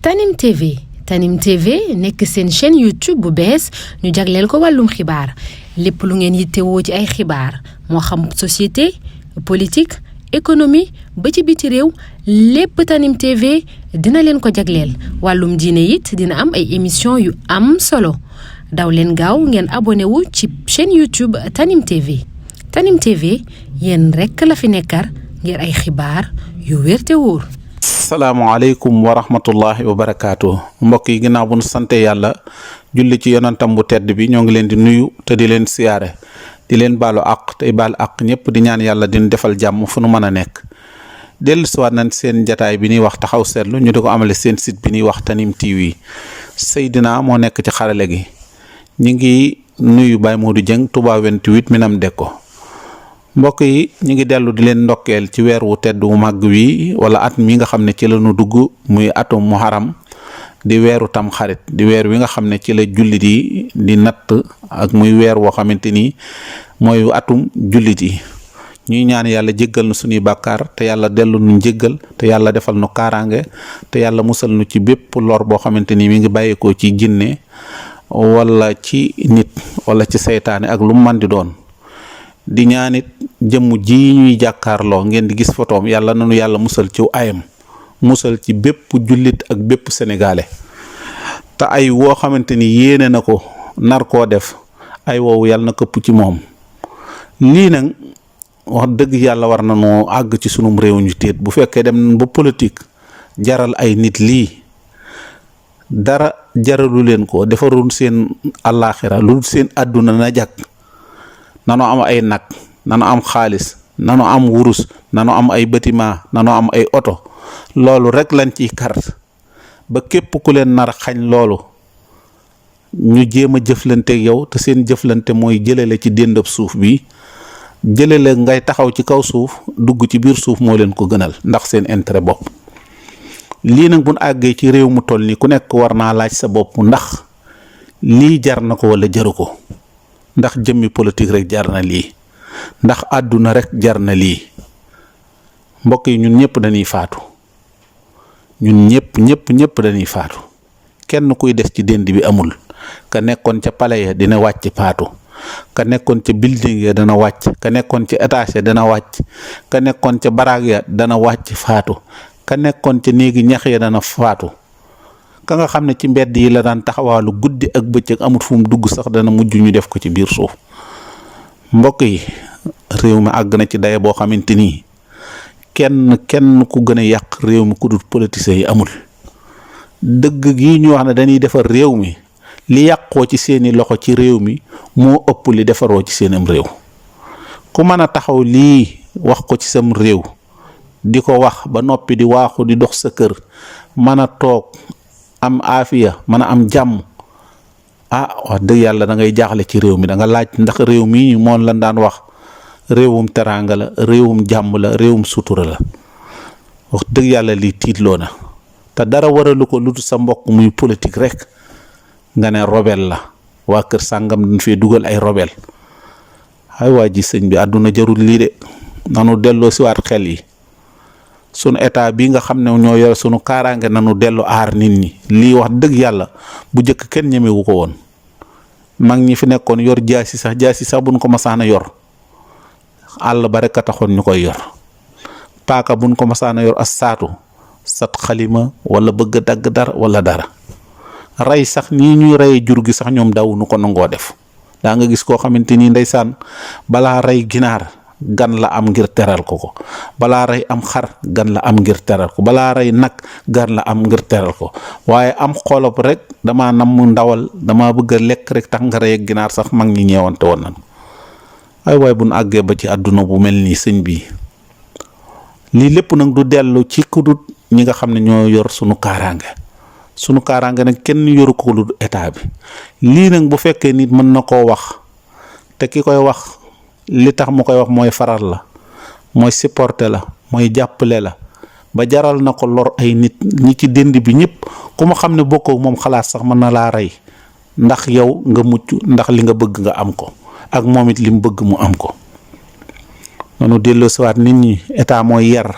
Tanim TV Tanim TV nekk seen chaîne YouTube bu bees ñu jagleel ko wàllum xibaar lépp lu ngeen yittewoo ci ay xibaar moo xam société politique économie ba ci biti réew lépp Tanim TV dina leen ko jagleel wàllum diine it dina am ay émission yu am solo daw leen gaaw ngeen abonné wu ci chaîne YouTube Tanim TV Tanim TV yéen rekk la fi nekkar ngir ay xibaar yu wér te wóor. salaamaaleykum wa rahmatullahi wa barakaatu mbokk yi ginnaaw bu nu sante yàlla julli ci yonantam bu tedd bi ñoo ngi leen di nuyu te di leen siyaare di leen baalu àq tey baal àq ñëpp di ñaan yàlla dinu defal jàmm fu nu mën a nekk dellu siwaat nañ seen jataay bi ñuy wax taxaw seetlu ñu di ko amale seen site bi ñuy wax Tanim TV Seydina moo nekk ci xarale gi ñu ngi nuyu Baye Modou Dieng Touba 28 Minam Dekko mbokk yi ñu ngi dellu di leen ndokkeel ci weer wu tedd wu màgg wi wala at mi nga xam ne ci la ñu dugg muy atum muharam di weeru tam xarit di weer wi nga xam ne ci la jullit yi di natt ak muy weer woo xamante ni mooy atum jullit yi ñuy ñaan yàlla jéggal nu suñuy bàkkaar te yàlla dellu nu njéggal te yàlla defal nu kaaraange te yàlla musal nu ci bépp lor boo xamante ni mi ngi bàyyeekoo ci jinne wala ci nit wala ci seytaane ak lu mu mën di doon di ñaanit jëmm ji ñuy jàkkaarloo ngeen di gis fotoom yàlla nanu yàlla musal ci ayam musal ci bépp jullit ak bépp sénégalais te ay woo xamante ni yéene na ko nar koo def ay woowu yàlla na këpp ci moom lii nag wax dëgg yàlla war na noo àgg ci sunum réew ñu téet bu fekkee dem ba politique jaral ay nit lii dara jaralu leen ko defarul seen àllaaxira lu seen àdduna na jàkk nano am ay nag nano am xaalis nano am wurus nano am ay bâtiment nano am ay oto loolu rek lañ ciy carte ba képp ku leen nar xañ loolu ñu jéem a jëflanteeg yow te seen jëflante mooy jëlale ci déndab suuf bi jëlale ngay taxaw ci kaw suuf dugg ci biir suuf moo leen ko gënal ndax seen intérêt bopp lii nag bu ñu àggee ci réew mu toll ni ku nekk war naa laaj sa bopp ndax lii jar na ko wala jaru ko ndax jëmmi politique rek jar na lii ndax àdduna rek jar na lii mbokk yi ñun ñëpp dañuy faatu ñun ñëpp dañuy faatu kenn kuy des ci dend bi amul ka nekkoon ca palais ya dina wàcc faatu ka nekkoon ca building ya dana wàcc ka nekkoon ca étage ya dana wàcc ka nekkoon ca baraag ya dana wàcc faatu ka nekkoon ca néegi ñax ya dana faatu ka nga xam ne ci mbedd yi la daan taxawaalu guddi ak bëccëg amut fu mu dugg sax dana mujj ñu def ko ci biir suuf mbokk yi réew mi àgg na ci daye boo xamante ni kenn ku gën a yàq réew mi ku dul politiciens yi amul dëgg gi ñu wax ne dañuy defar réew mi li yàqoo ci seeni loxo ci réew mi moo ëpp li defaroo ci seenam réew ku mën a taxaw lii wax ko ci sam réew di ko wax ba noppi di waaxu di dox sa kër mën a toog am aafiya mën a am jàmm wax dëgg yàlla da ngay jaaxle ci réew mi da nga laaj ndax réew mi moom lan daan wax réewum teraanga la réewum jàmm la réewum sutura la wax dëgg yàlla lii tiitloo na te dara waralu ko lu dul sa mbokk muy politique rek nga ne rebelle la waa kër sàngam dañ fee dugal ay rebelle ay waa ji sëñ bi àdduna jarul lii de nanu delloo siwaat xel yi sunu état bi nga xam ne ñoo yore sunu kaaraange nanu dellu aar nit ñi lii wax dëgg yàlla bu njëkk kenn ñemewu ko woon mag ñi fi nekkoon yor jaasi sax buñ ko masaana yor àll ba rek a taxoon ñu koy yor paaka buñ ko masaana yor as saatu sat xalima wala bëgg a dagg dara wala dara rey sax nii ñuy reyee jur gi sax ñoom daw nu ko nangoo def daa nga gis koo xamante ni ndeysaan balaa rey ginaar gan la am ngir teral ko balaa rey am xar gan la am ngir teral ko balaa rey nag gan la am ngir teral ko waaye am xolob rek dama nam ndawal dama bëgg a lekk rek tax nga rey ginaar sax mag ñi ñeewante woon nañ ay waaye bu nu àggee ba ci àdduna bu mel nii sëñ bi lii lépp nag du dellu ci kudut ñi nga xam ne ñoo yor sunu kaaraange nag kenn yoru ko lu état bi lii nag bu fekkee nit mën na koo wax te ki koy wax li tax mu koy wax mooy faral la mooy supporter la mooy jàppale la ba jaral na ko lor ay nit ñi ci dënd bi ñëpp ku ma xam ne bokkoo moom xalaat sax mën na laa rey ndax yow nga mucc ndax li nga bëgg nga am ko ak moom it li mu bëgg mu am ko nanu delloo siwaat nit ñi état mooy yar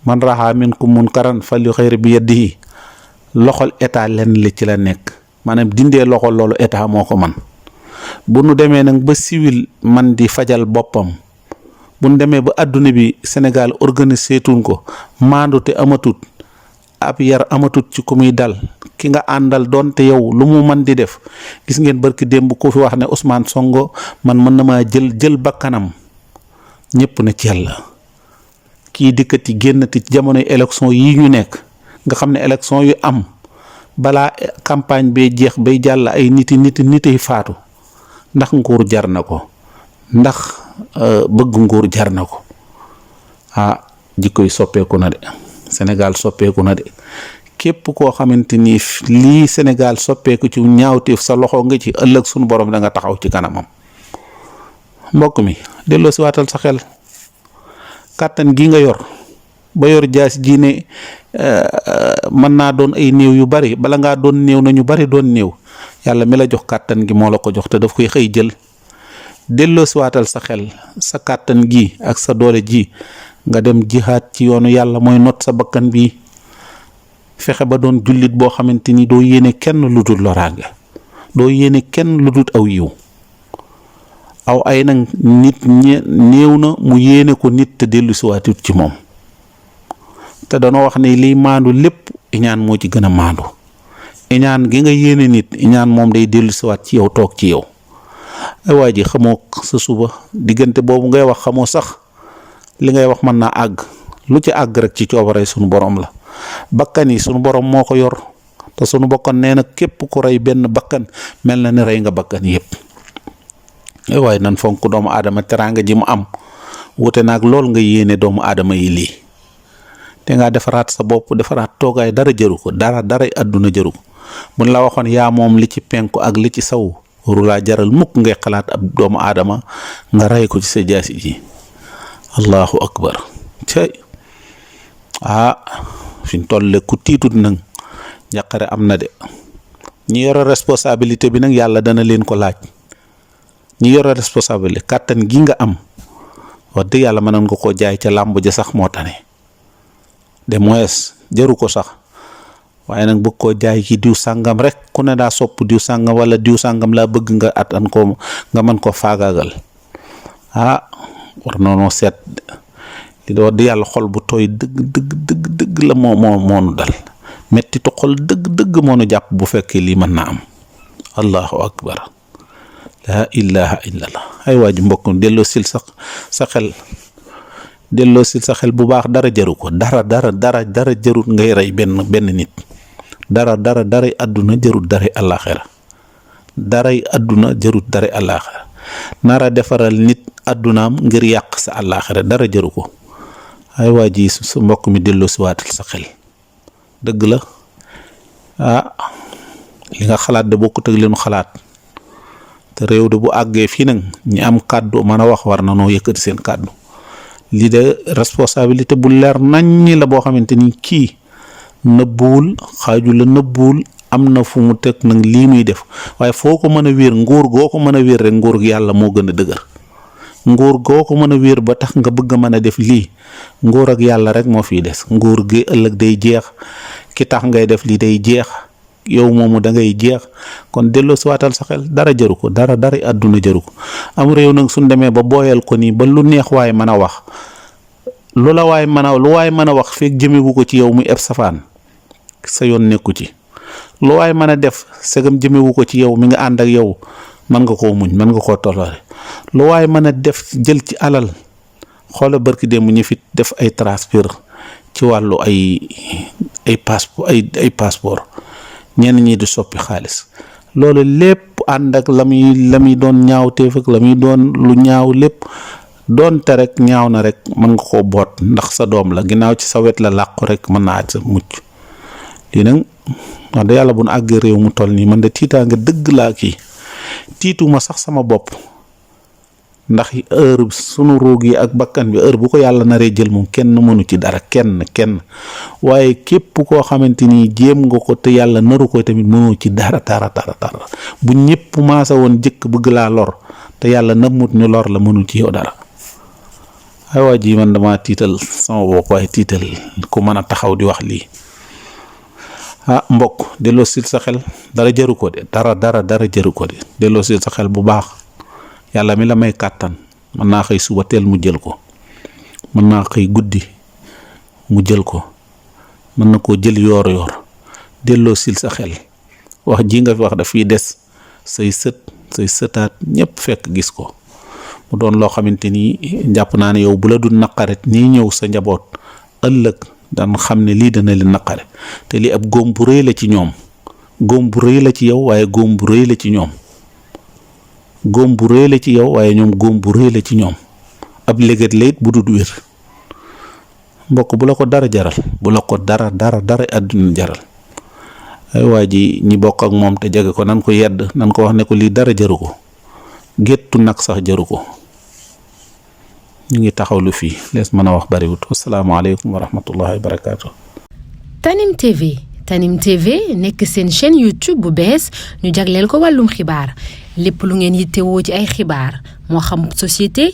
man raxa minkum munkaran falyughayyir bi yadihi loxol état lenn li ci la nekk maanaam dindee loxol loolu état moo ko man bu nu demee nag ba civil man di fajal boppam bu nu demee ba àdduna bi Sénégal organisé tuñ ko maandu te amatut ab yar amatut ci ku muy dal ki nga àndal doonte yow lu mu man di def gis ngeen barki démb ku fi wax ne Ousmane Sonko man mën na maa jël bakkanam ñëpp na ci yàlla kii dikkati génnati jamonoy élection yi ñu nekk nga xam ne élection yu am balaa campagne bee jeex bay jàll ay niti faatu ndax nguur jar na ko ndax bëgg nguur jar na ko jikko yi soppeeku na de Sénégal soppeeku na de képp koo xamante ni lii Sénégal soppeeku ci ñaawteef sa loxo nga ci ëllëg sunu borom da nga taxaw ci kanamam mbokk mi delloo si waatal sa xel kàttan gi nga yor ba yor jaas ji ne mën naa doon ay néew yu bari bala ngaa doon néew na ñu bari doon néew yàlla mi la jox kàttan gi moo la ko jox te daf koy xëy jël delloo si waatal sa xel sa kàttan gi ak sa doole ji nga dem jihaat ci yoonu yàlla mooy not sa bakkan bi fexe ba doon jullit boo xamante ni doo yéene kenn lu dul loraange doo yéene kenn lu dul aw yiw aw ay nag nit néew na mu yéene ko nit te dellu si waatut ci moom te danoo wax ne liy maandu lépp iñaan moo ci gën a maandu iñaan gi nga yéene nit iñaan moom day dellu si waat ci yow toog ci yow ay waa ji xamoo sa suba diggante boobu ngay wax xamoo sax li ngay wax mën naa àgg lu ci àgg rek ci coobare sunu borom la bakkan yi sunu borom moo ko yor te sunu bakkan nee na képp ku rey benn bakkan mel na ne rey nga bakkan yépp waaye nan fonk doomu aadama teraanga ji mu am wute naag lool nga yéene doomu aadama yi lii te nga defaraat sa bopp defaraat toogaay dara jëru ko daray àdduna jëru ko buñ la waxoon yaa moom li ci penku ak li ci saw warulaa jaral mukk ngay xalaat ab doomu aadama nga rey ko ci sa jaasi ji allahu akbar cay fi ñu toll ku tiitut nag njàqare am na de ñi yore responsabilité bi nag yàlla dana leen ko laaj ñi yore responsabilité kàttan gi nga am wax dëgg yàlla mënoon nga koo jaay ca làmb ja sax moo tane de moins jaru ko sax waaye nag bëgg koo jaay ci diw sàngam rek ku ne daa sopp diw sàngam wala diw sàngam laa bëgg nga attan ko nga mën ko faagaagal war noonu seet li da wax di yàlla xol bu tooy dëgg la moonu dal mettitu xol dëgg moonu jàpp bu fekkee lii mën naa am allahu akbar laa ilaha illallah ay waa ji mbokk delloo sil sa xel delloo sil sa xel bu baax dara jaru ko dara jarut ngay rey benn nit daray àdduna jarut daray àllaaxira daray àdduna jarut daray àllaaxira nara defaral nit àddunaam ngir yàq sa àllaaxira dara jaru ko ay waa ji su mbokk mi delloo si waatal sa xel dëgg la li nga xalaat de bokkut ak li nu xalaat te réew de bu àggee fii nag ñi am kàddu mën a wax war na noo yëkkati seen kàddu lii de responsabilité bu leer naññi la boo xamante ni kii nëbbuwul xaaju la nëbbuwul am na fu mu teg nag lii muy def waaye foo ko mën a wéer nguur goo ko mën a wéer rek nguur gi yàlla moo gën a dëgër nguur goo ko mën a wéer ba tax nga bëgg a mën a def lii nguur ak yàlla rek moo fiy des nguur gi ëllëg day jeex ki tax ngay def lii day jeex yow moomu da ngay jeex kon delloo si waatal sa xel dara jëru ko dara àdduna jëru ko am réew nag suñ demee ba booyal ko nii ba lu neex waay mën a wax lu waay mën a wax fekk jëmewu ko ci yow muy eb safaan sa yoon nekku ci lu waay mën a def segam jëmewu ko ci yow mi nga ànd ak yow mën nga koo muñ mën nga koo tolloore lu waay mën a def jël ci alal xoola barki démb ñu fi def ay transfert ci wàllu ay passeport ñenn ñi di soppi xaalis loolu lépp ànd ak la muy doon ñaawteef ak la muy doon lu ñaaw lépp doonte rek ñaaw na rek mën nga koo boot ndax sa doom la ginnaaw ci sa wet la làqu rek mën naa sa mucc lii nag wax dëgg yàlla bu nu àggee réew mu toll nii man de tiitaa nga dëgg laa kii tiituma sax sama bopp ndax heure sunu roog yi ak bakkan bi heure bu ko yàlla naree jël moom kenn mënu ci dara kenn waaye képp koo xamante ni jéem nga ko te yàlla naru ko tamit mënoo ci dara bu ñëpp maasa woon jëkk bëgg laa lor te yàlla namut ñu lor la mënu ci yow dara ay waa ji man dama tiital sama bopp waaye tiital ku mën a taxaw di wax lii mbokk delloo sil sa xel dara jëru ko de dara jëru ko de delloo sil sa xel bu baax yàlla mi la may kàttan mën naa xëy suba teel mu jël ko mën naa xëy guddi mu jël ko mën na koo jël yoor delloo sil sa xel wax ji nga fi wax daf fiy des say sëtaat ñëpp fekk gis ko mu doon loo xamante ni jàpp naa ne yow bu la dul naqaret nii ñëw sa njaboot ëllëg daan xam ne lii dana leen naqare te lii ab góom bu rëy la ci ñoom góom bu rëy la ci yow waaye góom bu rëy la ci ñoom góom bu rëy la ci yow waaye ñoom góom bu rëy la ci ñoom ab légat la it bu dul wér mbokk bu la ko dara jaral bu la ko dara àdduna jaral ay waa ji ñi bokk ak moom te jege ko nan ko yedd nan ko wax ne ko lii dara jaru ko géttu nag sax jaru ko ñu ngi taxawlu fii lees mën a wax bariwut asalaamaaleykum wa rahmatullahi wa barakaatu. Tanim TV nekk seen chaîne YouTube bu bees ñu jagleel ko wàllum xibaar lépp lu ngeen yittewoo ci ay xibaar moo xam société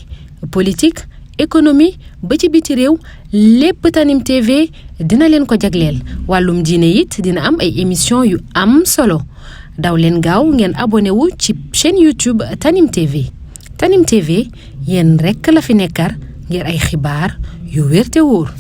politique économie ba ci biti réew lépp Tanim TV dina leen ko jagleel wàllum diine it dina am ay émission yu am solo daw leen gaaw ngeen abonné wu ci chaîne YouTube Tanim TV Tanim TV yéen rekk la fi nekkar ngir ay xibaar yu wér te wóor